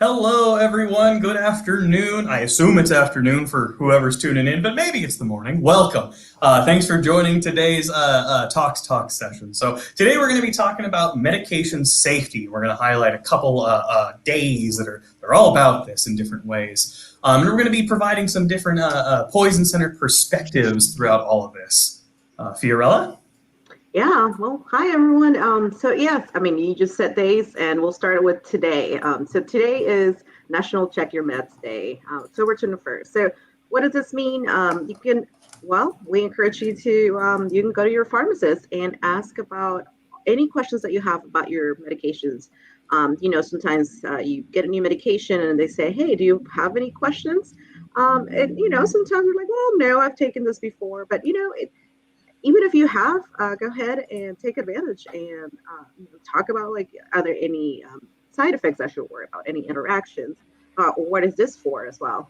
Hello, everyone. Good afternoon. I assume it's afternoon for whoever's tuning in, but maybe it's the morning. Welcome. Thanks for joining today's Tox Talks session. So today we're going to be talking about medication safety. We're going to highlight a couple days that are all about this in different ways. And we're going to be providing some different poison center perspectives throughout all of this. Fiorella? Yeah, well, hi everyone. So yes, you just said days, and we'll start with today. So today is National Check Your Meds Day, October 21st. So what does this mean? We encourage you to, you can go to your pharmacist and ask about any questions that you have about your medications. Sometimes you get a new medication and they say, hey, do you have any questions? Sometimes we're like, well, no, I've taken this before, but even if you have, go ahead and take advantage and talk about, like, are there any side effects I should worry about, any interactions, or what is this for as well.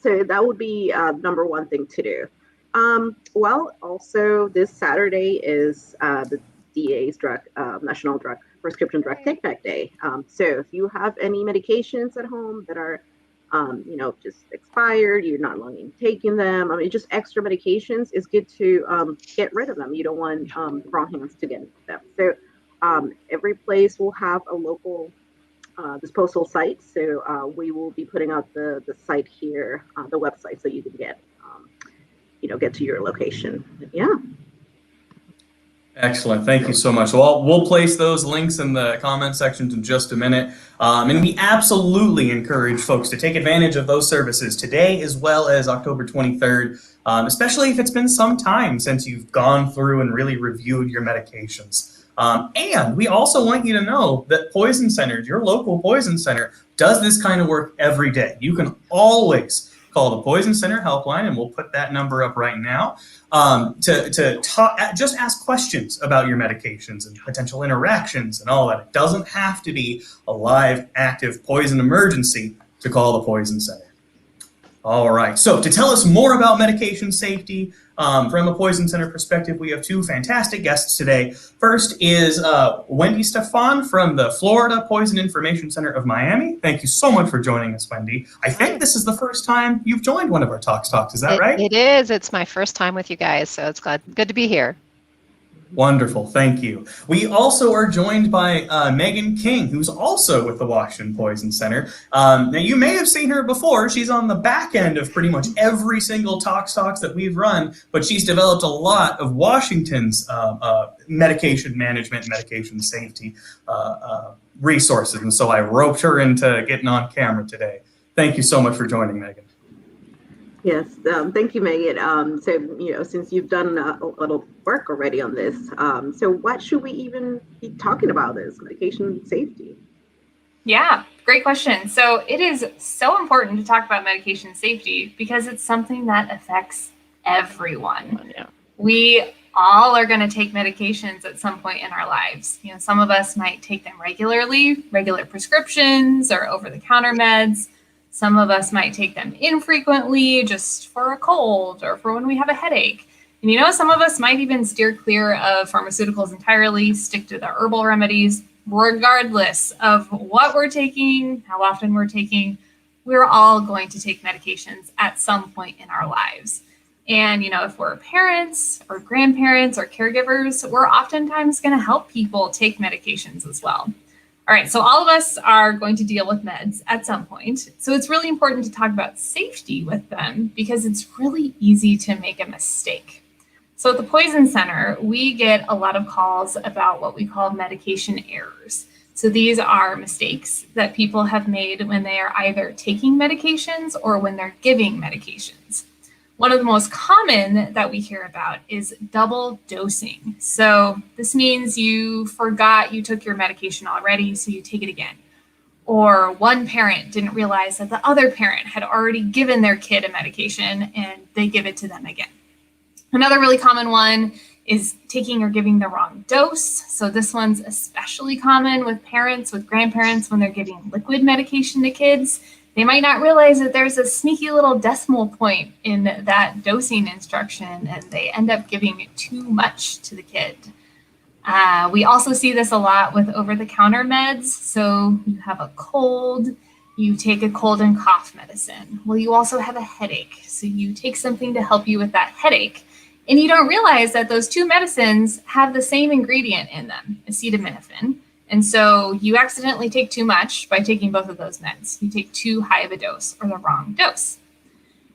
So that would be number one thing to do. Also this Saturday is the DA's National Prescription Drug Take Back Day. So if you have any medications at home that are just expired, you're not long taking them, just extra medications, is good to get rid of them. You don't want wrong hands to get into them. So every place will have a local disposal site. So we will be putting out the site here, the website, so you can get to your location. Yeah. Excellent. Thank you so much. Well, we'll place those links in the comment sections in just a minute. And we absolutely encourage folks to take advantage of those services today as well as October 23rd, especially if it's been some time since you've gone through and really reviewed your medications. And we also want you to know that Poison Center, your local Poison Center, does this kind of work every day. You can always call the Poison Center helpline, and we'll put that number up right now, to just ask questions about your medications and potential interactions and all that. It doesn't have to be a live, active poison emergency to call the Poison Center. All right, so to tell us more about medication safety from a Poison Center perspective, we have two fantastic guests today. First is Wendy Stefan from the Florida Poison Information Center of Miami. Thank you so much for joining us, Wendy. I think this is the first time you've joined one of our Tox Talks, is that right? It is. It's my first time with you guys, so it's good to be here. Wonderful, thank you. We also are joined by Megan King, who's also with the Washington Poison Center. Now, you may have seen her before. She's on the back end of pretty much every single Tox Talks that we've run, but she's developed a lot of Washington's medication management, medication safety resources, and so I roped her into getting on camera today. Thank you so much for joining, Megan. Yes, thank you, Megan. So, since you've done a little work already on this, so what should we even be talking about this medication safety? Yeah, great question. So it is so important to talk about medication safety because it's something that affects everyone. Yeah. We all are going to take medications at some point in our lives. Some of us might take them regularly, regular prescriptions or over-the-counter meds. Some of us might take them infrequently, just for a cold or for when we have a headache. And some of us might even steer clear of pharmaceuticals entirely, stick to the herbal remedies. Regardless of what we're taking, how often we're taking, we're all going to take medications at some point in our lives. And, if we're parents or grandparents or caregivers, we're oftentimes going to help people take medications as well. All right, so all of us are going to deal with meds at some point. So it's really important to talk about safety with them because it's really easy to make a mistake. So at the Poison Center, we get a lot of calls about what we call medication errors. So these are mistakes that people have made when they are either taking medications or when they're giving medications. One of the most common that we hear about is double dosing. So this means you forgot you took your medication already, so you take it again. Or one parent didn't realize that the other parent had already given their kid a medication and they give it to them again. Another really common one is taking or giving the wrong dose. So this one's especially common with parents, with grandparents, when they're giving liquid medication to kids. They might not realize that there's a sneaky little decimal point in that dosing instruction, and they end up giving too much to the kid. We also see this a lot with over-the-counter meds. So you have a cold, you take a cold and cough medicine. Well, you also have a headache. So you take something to help you with that headache. And you don't realize that those two medicines have the same ingredient in them, acetaminophen. And so you accidentally take too much by taking both of those meds. You take too high of a dose or the wrong dose.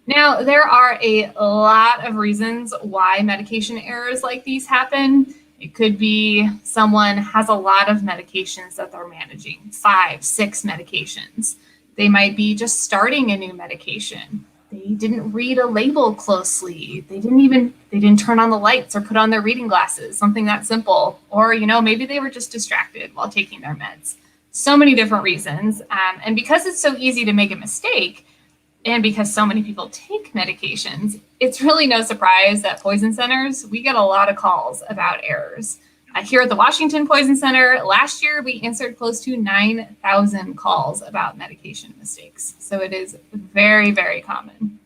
Now, there are a lot of reasons why medication errors like these happen. It could be someone has a lot of medications that they're managing, 5, 6 medications. They might be just starting a new medication. They didn't read a label closely. They didn't turn on the lights or put on their reading glasses, something that simple. Or, maybe they were just distracted while taking their meds. So many different reasons. And because it's so easy to make a mistake, and because so many people take medications, it's really no surprise that poison centers, we get a lot of calls about errors. Here at the Washington Poison Center, last year we answered close to 9,000 calls about medication mistakes. So it is very, very common.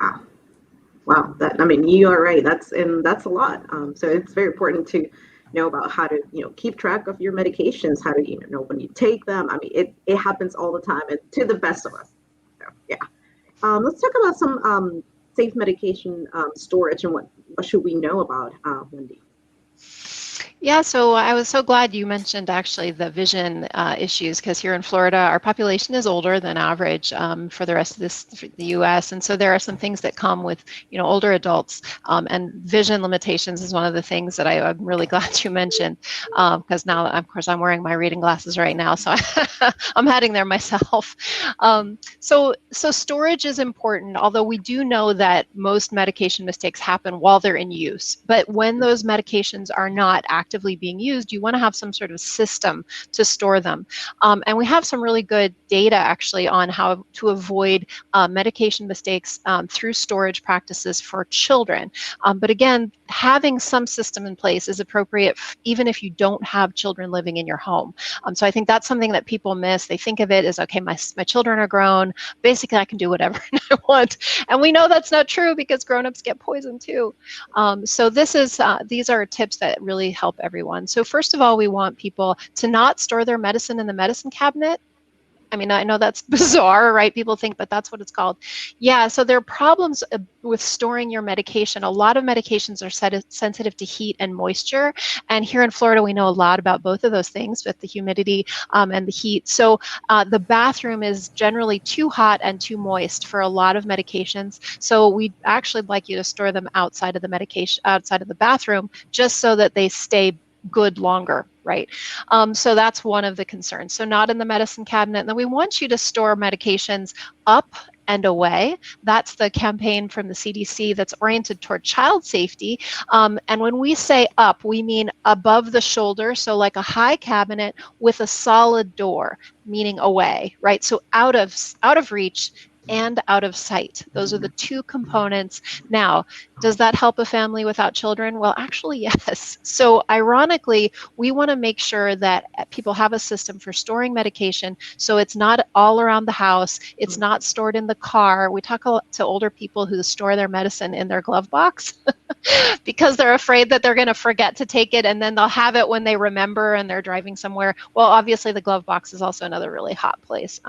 Wow. You are right. That's a lot. So it's very important to know about how to, keep track of your medications, how to, know when you take them. It happens all the time, and to the best of us. So, yeah. Let's talk about some safe medication storage and what should we know about, Wendy? Yeah, so I was so glad you mentioned actually the vision issues, because here in Florida, our population is older than average for the rest of the U.S. And so there are some things that come with, older adults, and vision limitations is one of the things that I'm really glad you mentioned, because now, of course, I'm wearing my reading glasses right now, so I'm heading there myself. So storage is important, although we do know that most medication mistakes happen while they're in use. But when those medications are not actively being used, you want to have some sort of system to store them. And we have some really good data actually on how to avoid medication mistakes through storage practices for children. But again, having some system in place is appropriate even if you don't have children living in your home. So I think that's something that people miss. They think of it as, okay, my children are grown, basically I can do whatever I want. And we know that's not true, because grown-ups get poisoned too. So these are tips that really help everyone. So first of all, we want people to not store their medicine in the medicine cabinet. I know that's bizarre, right? People think, but that's what it's called. Yeah, so there are problems with storing your medication. A lot of medications are sensitive to heat and moisture. And here in Florida, we know a lot about both of those things with the humidity and the heat. So the bathroom is generally too hot and too moist for a lot of medications. So we'd actually like you to store them outside of the bathroom, just so that they stay good longer, right? So that's one of the concerns. So not in the medicine cabinet. And then we want you to store medications up and away. That's the campaign from the CDC that's oriented toward child safety. And when we say up, we mean above the shoulder, so like a high cabinet with a solid door, meaning away, right? So out of reach and out of sight. Those are the two components. Now, does that help a family without children? Well, actually, yes. So ironically, we want to make sure that people have a system for storing medication, so it's not all around the house. It's not stored in the car. We talk to older people who store their medicine in their glove box because they're afraid that they're going to forget to take it, and then they'll have it when they remember and they're driving somewhere. Well, obviously, the glove box is also another really hot place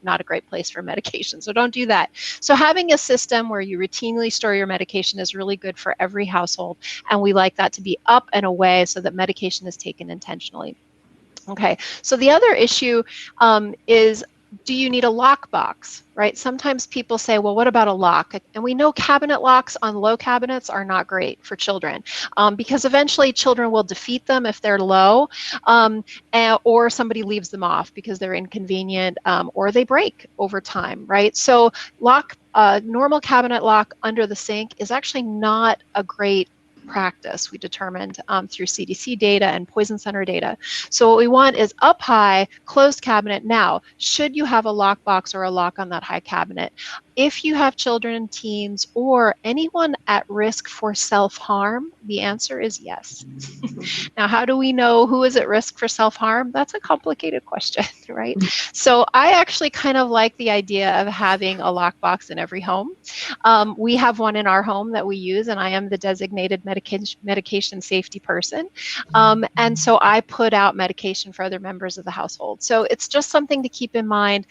not a great place for medication. So don't do that. So having a system where you routinely store your medication is really good for every household. And we like that to be up and away so that medication is taken intentionally. Okay, so the other issue is, do you need a lock box, right? Sometimes people say, well, what about a lock? And we know cabinet locks on low cabinets are not great for children because eventually children will defeat them if they're low, or somebody leaves them off because they're inconvenient, or they break over time, right? So normal cabinet lock under the sink is actually not a great practice, we determined through CDC data and Poison Center data. So what we want is up high, closed cabinet. Now, should you have a lock box or a lock on that high cabinet? if you have children, teens, or anyone at risk for self-harm, the answer is yes. Now, how do we know who is at risk for self-harm? That's a complicated question, right? So I actually kind of like the idea of having a lockbox in every home. We have one in our home that we use, and I am the designated medication safety person. And so I put out medication for other members of the household. So it's just something to keep in mind.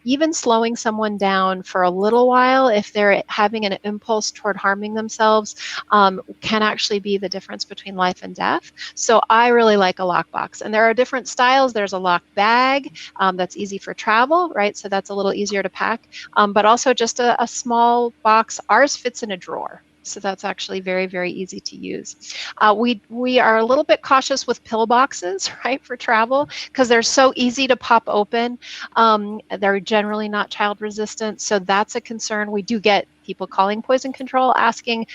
Even slowing someone down for a little while, if they're having an impulse toward harming themselves, can actually be the difference between life and death. So I really like a lockbox. And there are different styles. There's a lock bag that's easy for travel, right? So that's a little easier to pack, but also just a small box. Ours fits in a drawer. So that's actually very, very easy to use. We are a little bit cautious with pill boxes, right, for travel, because they're so easy to pop open. They're generally not child resistant, so that's a concern. We do get people calling poison control asking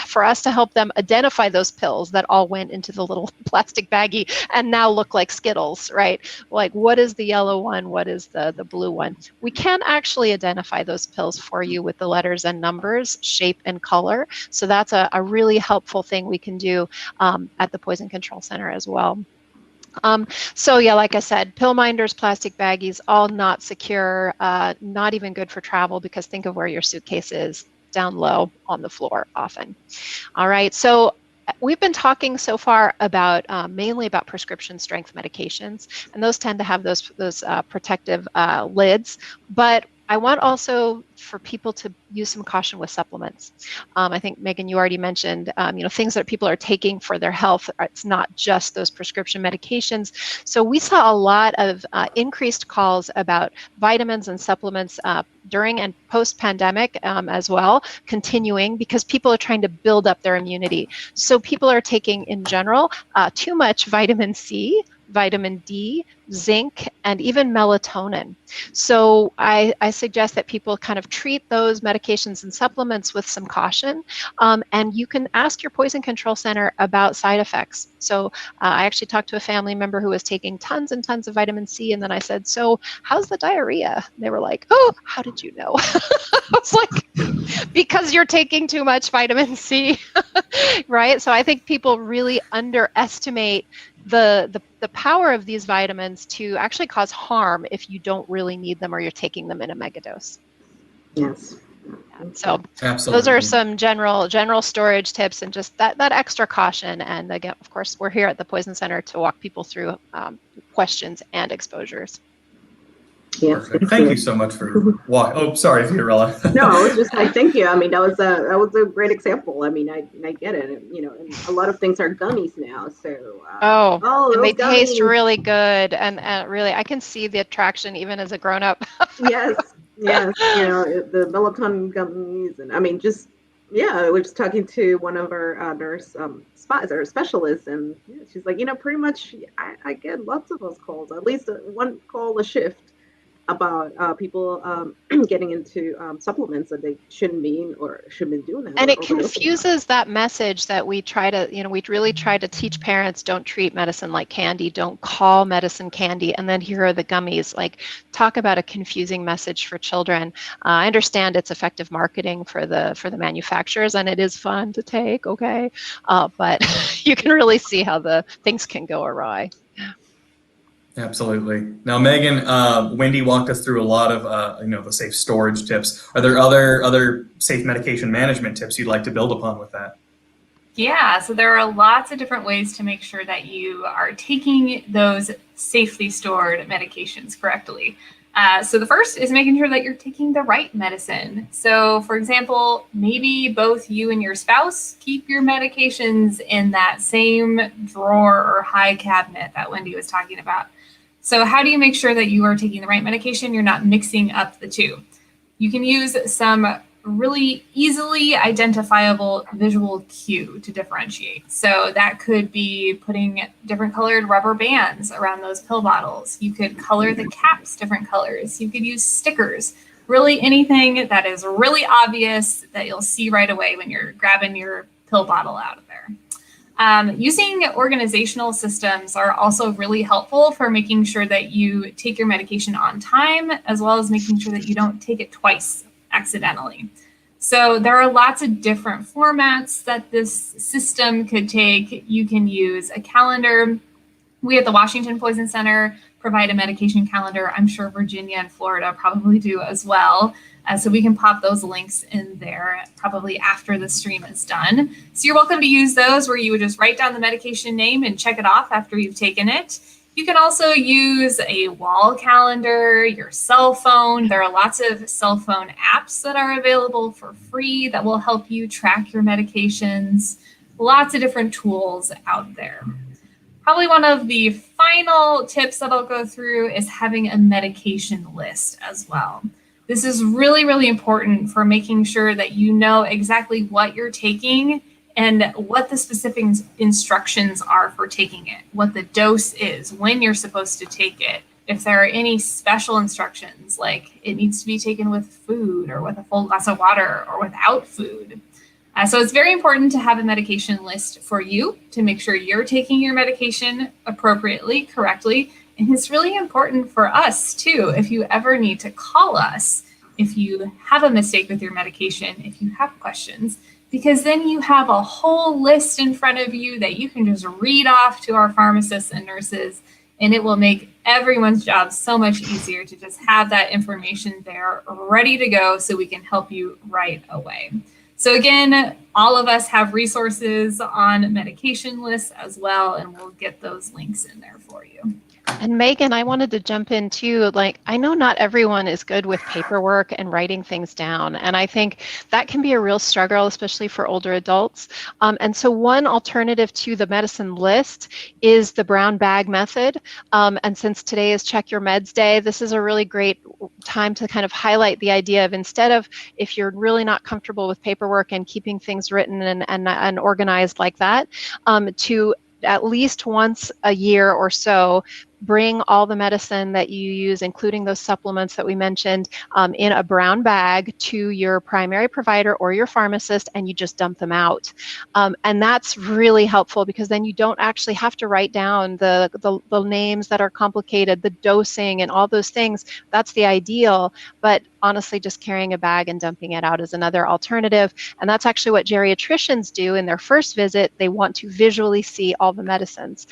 for us to help them identify those pills that all went into the little plastic baggie and now look like Skittles, right? Like, what is the yellow one? What is the blue one? We can actually identify those pills for you with the letters and numbers, shape and color. So that's a really helpful thing we can do at the Poison Control Center as well. So yeah, like I said, pill minders, plastic baggies, all not secure, not even good for travel, because think of where your suitcase is, down low on the floor often. All right, so we've been talking so far about mainly about prescription strength medications, and those tend to have those protective lids, but I want also for people to use some caution with supplements. I think, Megan, you already mentioned, things that people are taking for their health. It's not just those prescription medications. So we saw a lot of increased calls about vitamins and supplements during and post-pandemic as well, continuing, because people are trying to build up their immunity. So people are taking, in general, too much vitamin C, vitamin D, zinc, and even melatonin. So I suggest that people kind of treat those medications and supplements with some caution, and you can ask your Poison Control Center about side effects. So I actually talked to a family member who was taking tons and tons of vitamin C, and then I said, so how's the diarrhea? And they were like, oh, how did you know? I was like, because you're taking too much vitamin C, right? So I think people really underestimate the power of these vitamins to actually cause harm if you don't really need them or you're taking them in a megadose. Yes. So Absolutely. Those are some general storage tips, and just that extra caution. And again, of course, we're here at the Poison Center to walk people through questions and exposures. Yeah. Perfect. Thank you so much for walking. Oh, sorry, Fiorella. No, I was just like, thank you. I mean, that was a great example. I mean, I get it. And a lot of things are gummies now. So and they taste gummies. really good, and really, I can see the attraction even as a grown up. Yes. The melatonin gummies, and I mean, just I was just talking to one of our nurse specialists, and she's like, pretty much, I get lots of those calls, at least one call a shift, about people getting into supplements that they shouldn't be or shouldn't be doing that. And it confuses that message that we try to, we really try to teach parents, don't treat medicine like candy, don't call medicine candy, and then here are the gummies. Like, talk about a confusing message for children. I understand it's effective marketing for the manufacturers, and it is fun to take, okay? But you can really see how the things can go awry. Absolutely. Now, Megan, Wendy walked us through a lot of the safe storage tips. Are there other safe medication management tips you'd like to build upon with that? Yeah, so there are lots of different ways to make sure that you are taking those safely stored medications correctly. So the first is making sure that you're taking the right medicine. So, for example, maybe both you and your spouse keep your medications in that same drawer or high cabinet that Wendy was talking about. So how do you make sure that you are taking the right medication? You're not mixing up the two. You can use some really easily identifiable visual cue to differentiate. So that could be putting different colored rubber bands around those pill bottles. You could color the caps different colors. You could use stickers. Really anything that is really obvious that you'll see right away when you're grabbing your pill bottle out of there. Using organizational systems are also really helpful for making sure that you take your medication on time, as well as making sure that you don't take it twice accidentally. So there are lots of different formats that this system could take. You can use a calendar. We at the Washington Poison Center provide a medication calendar. I'm sure Virginia and Florida probably do as well. So we can pop those links in there probably after the stream is done. So you're welcome to use those where you would just write down the medication name and check it off after you've taken it. You can also use a wall calendar, your cell phone. There are lots of cell phone apps that are available for free that will help you track your medications. Lots of different tools out there. Probably one of the final tips that I'll go through is having a medication list as well. This is really, really important for making sure that you know exactly what you're taking and what the specific instructions are for taking it, what the dose is, when you're supposed to take it, if there are any special instructions, like it needs to be taken with food or with a full glass of water or without food. So it's very important to have a medication list for you to make sure you're taking your medication appropriately, correctly. And it's really important for us too, if you ever need to call us, if you have a mistake with your medication, if you have questions, because then you have a whole list in front of you that you can just read off to our pharmacists and nurses, and it will make everyone's job so much easier to just have that information there ready to go so we can help you right away. So again, all of us have resources on medication lists as well, and we'll get those links in there for you. And Megan, I wanted to jump in too. Like, I know not everyone is good with paperwork and writing things down. And I think that can be a real struggle, especially for older adults. And so one alternative to the medicine list is the brown bag method. And since today is Check Your Meds Day, this is a really great time to kind of highlight the idea of, instead of, if you're really not comfortable with paperwork and keeping things written and organized like that, to at least once a year or so, bring all the medicine that you use, including those supplements that we mentioned, in a brown bag to your primary provider or your pharmacist, and you just dump them out. And that's really helpful, because then you don't actually have to write down the names that are complicated, the dosing and all those things. That's the ideal. But honestly, just carrying a bag and dumping it out is another alternative. And that's actually what geriatricians do in their first visit. They want to visually see all the medicines,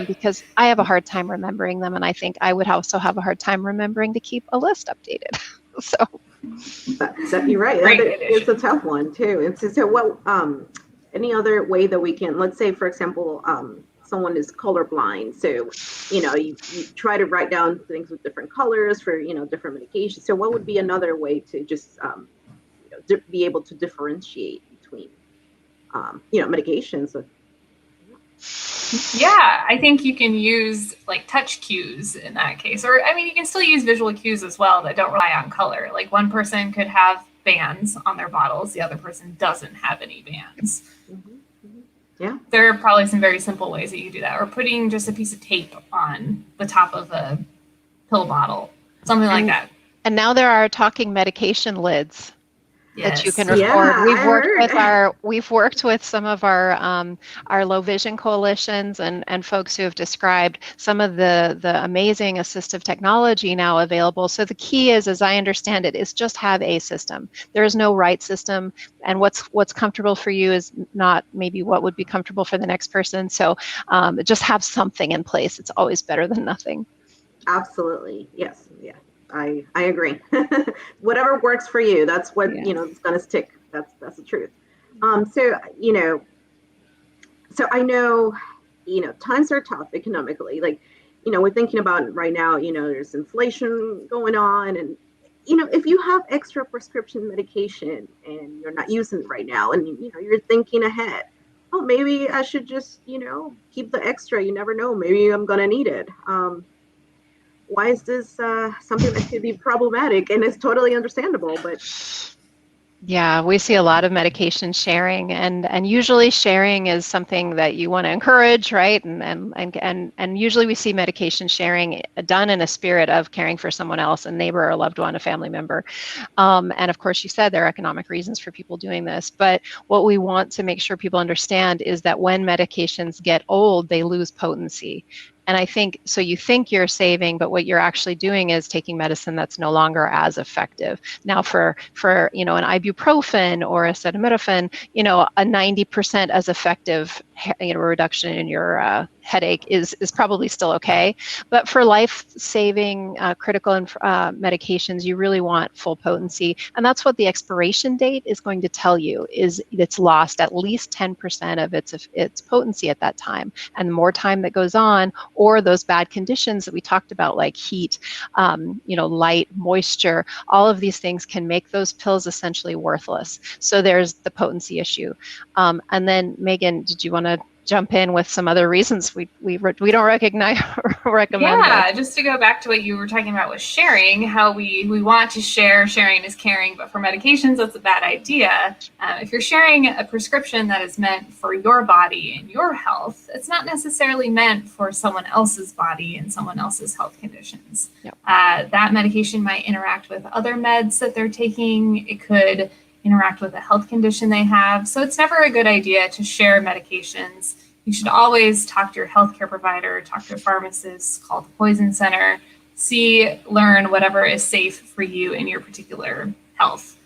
because I have a hard time remembering them, and I think I would also have a hard time remembering to keep a list updated. So you're right. It's a tough one too. And so what? Any other way that we can? Let's say, for example, someone is colorblind, so you try to write down things with different colors for different medications. So what would be another way to just be able to differentiate between medications? Yeah, I think you can use like touch cues in that case. Or, I mean, you can still use visual cues as well that don't rely on color. Like one person could have bands on their bottles, the other person doesn't have any bands. Mm-hmm. Yeah. There are probably some very simple ways that you do that. Or putting just a piece of tape on the top of a pill bottle, something like that. And now there are talking medication lids. Yes. That you can record. Yeah, we've worked with some of our low vision coalitions and folks who have described some of the amazing assistive technology now available. So the key is, as I understand it, is just have a system. There is no right system, and what's comfortable for you is not maybe what would be comfortable for the next person. So just have something in place. It's always better than nothing. Absolutely. Yes. Yeah. I agree. Whatever works for you, that's what is going to stick. That's the truth. So I know times are tough economically. Like we're thinking about right now. There's inflation going on, and if you have extra prescription medication and you're not using it right now, and you're thinking ahead, oh, maybe I should just keep the extra. You never know. Maybe I'm going to need it. Why is this something that could be problematic? And it's totally understandable, but Yeah, we see a lot of medication sharing, and usually sharing is something that you want to encourage, right? And usually we see medication sharing done in a spirit of caring for someone else, a neighbor, or a loved one, a family member. And of course, you said there are economic reasons for people doing this, but what we want to make sure people understand is that when medications get old, they lose potency. And I think, so you think you're saving, but what you're actually doing is taking medicine that's no longer as effective. Now for an ibuprofen or acetaminophen, a 90% as effective reduction in your headache is probably still okay. But for life-saving critical medications, you really want full potency. And that's what the expiration date is going to tell you, is it's lost at least 10% of its potency at that time. And the more time that goes on, or those bad conditions that we talked about, like heat, light, moisture, all of these things can make those pills essentially worthless. So there's the potency issue. And then Megan, did you want to jump in with some other reasons we don't recommend Yeah, just to go back to what you were talking about with sharing, how we want to share, sharing is caring, but for medications, that's a bad idea. If you're sharing a prescription that is meant for your body and your health, it's not necessarily meant for someone else's body and someone else's health conditions. Yep. That medication might interact with other meds that they're taking. It could interact with a health condition they have. So it's never a good idea to share medications. You should always talk to your healthcare provider, talk to a pharmacist, call the poison center, learn whatever is safe for you in your particular health.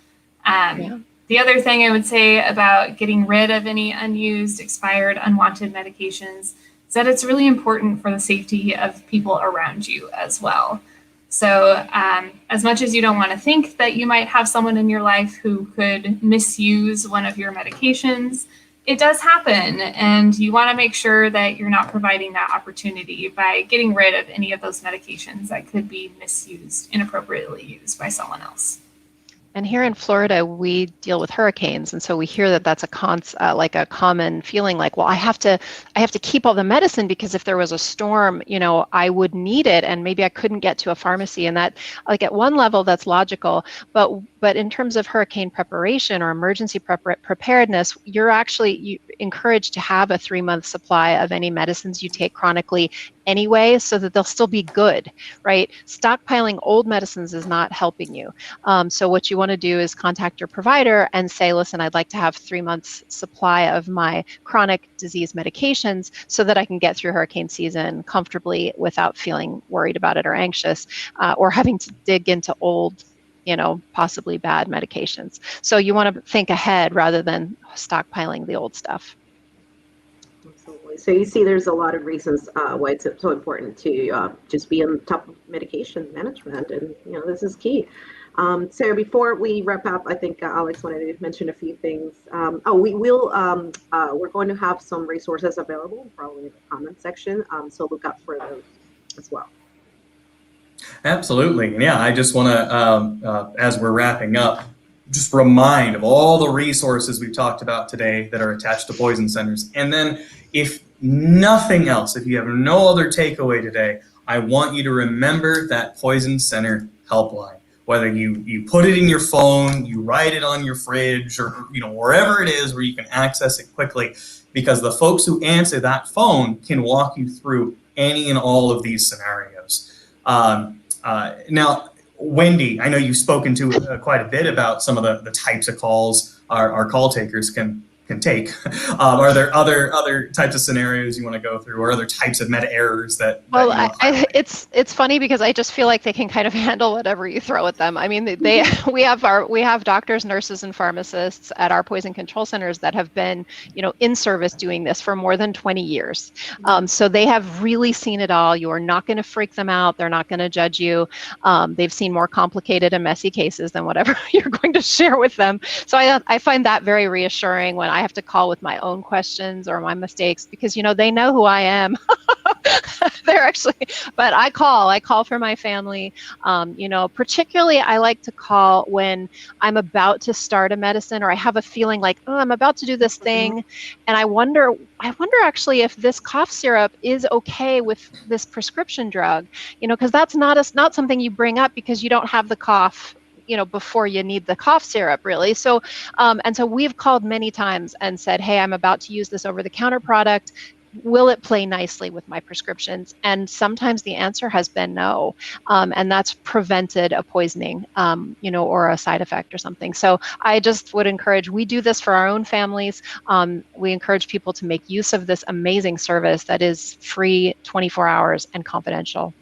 The other thing I would say about getting rid of any unused, expired, unwanted medications is that it's really important for the safety of people around you as well. So as much as you don't want to think that you might have someone in your life who could misuse one of your medications, it does happen. And you want to make sure that you're not providing that opportunity by getting rid of any of those medications that could be misused, inappropriately used by someone else. And here in Florida, we deal with hurricanes, and so we hear that that's a common feeling, like, well, I have to keep all the medicine because if there was a storm, I would need it, and maybe I couldn't get to a pharmacy. And that, like, at one level, that's logical, but in terms of hurricane preparation or emergency preparedness, you're encouraged to have a 3-month supply of any medicines you take chronically anyway, so that they'll still be good, right? Stockpiling old medicines is not helping you. So what you want to do is contact your provider and say, listen, I'd like to have 3 months supply of my chronic disease medications so that I can get through hurricane season comfortably without feeling worried about it or anxious, or having to dig into old, possibly bad medications. So you want to think ahead rather than stockpiling the old stuff. Absolutely. So you see there's a lot of reasons why it's so important to just be on top of medication management, and this is key. So before we wrap up, I think Alex wanted to mention a few things. We're going to have some resources available probably in the comment section, so look out for those as well. Absolutely. Yeah, I just want to, as we're wrapping up, just remind of all the resources we've talked about today that are attached to poison centers. And then if nothing else, if you have no other takeaway today, I want you to remember that poison center helpline. Whether you put it in your phone, you write it on your fridge, or wherever it is where you can access it quickly, because the folks who answer that phone can walk you through any and all of these scenarios. Now, Wendy, I know you've spoken to quite a bit about some of the types of calls our call takers can take. Are there other types of scenarios you want to go through, or other types of meta errors that? Well, it's funny because I just feel like they can kind of handle whatever you throw at them. I mean, we have doctors, nurses, and pharmacists at our poison control centers that have been, in service doing this for more than 20 years. So they have really seen it all. You are not going to freak them out. They're not going to judge you. They've seen more complicated and messy cases than whatever you're going to share with them. So I find that very reassuring when I have to call with my own questions or my mistakes, because they know who I am. But I call for my family. Particularly I like to call when I'm about to start a medicine, or I have a feeling like, oh, I'm about to do this thing, and I wonder actually if this cough syrup is okay with this prescription drug, because that's not something you bring up because you don't have the cough before you need the cough syrup, really. So, and so we've called many times and said, hey, I'm about to use this over-the-counter product. Will it play nicely with my prescriptions? And sometimes the answer has been no. And that's prevented a poisoning, or a side effect or something. So I just would encourage, we do this for our own families. We encourage people to make use of this amazing service that is free 24 hours and confidential.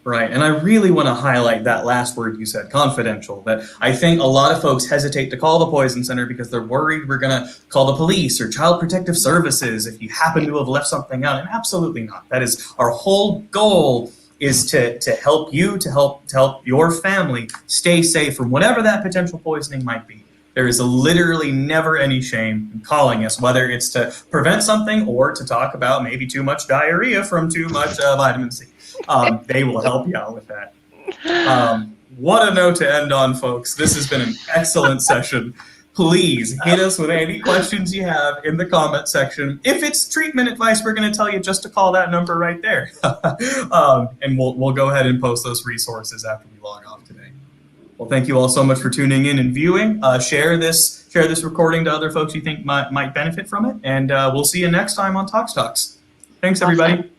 Right, and I really want to highlight that last word you said, confidential, that I think a lot of folks hesitate to call the Poison Center because they're worried we're going to call the police or Child Protective Services if you happen to have left something out, and absolutely not. That is our whole goal, is to help you, to help your family stay safe from whatever that potential poisoning might be. There is literally never any shame in calling us, whether it's to prevent something or to talk about maybe too much diarrhea from too much vitamin C. They will help you out with that. What a note to end on, folks. This has been an excellent session. Please hit us with any questions you have in the comment section. If it's treatment advice, we're going to tell you just to call that number right there. And we'll go ahead and post those resources after we log off today. Well, thank you all so much for tuning in and viewing. Share this recording to other folks you think might benefit from it. And we'll see you next time on Tox Talks. Thanks, everybody. Awesome.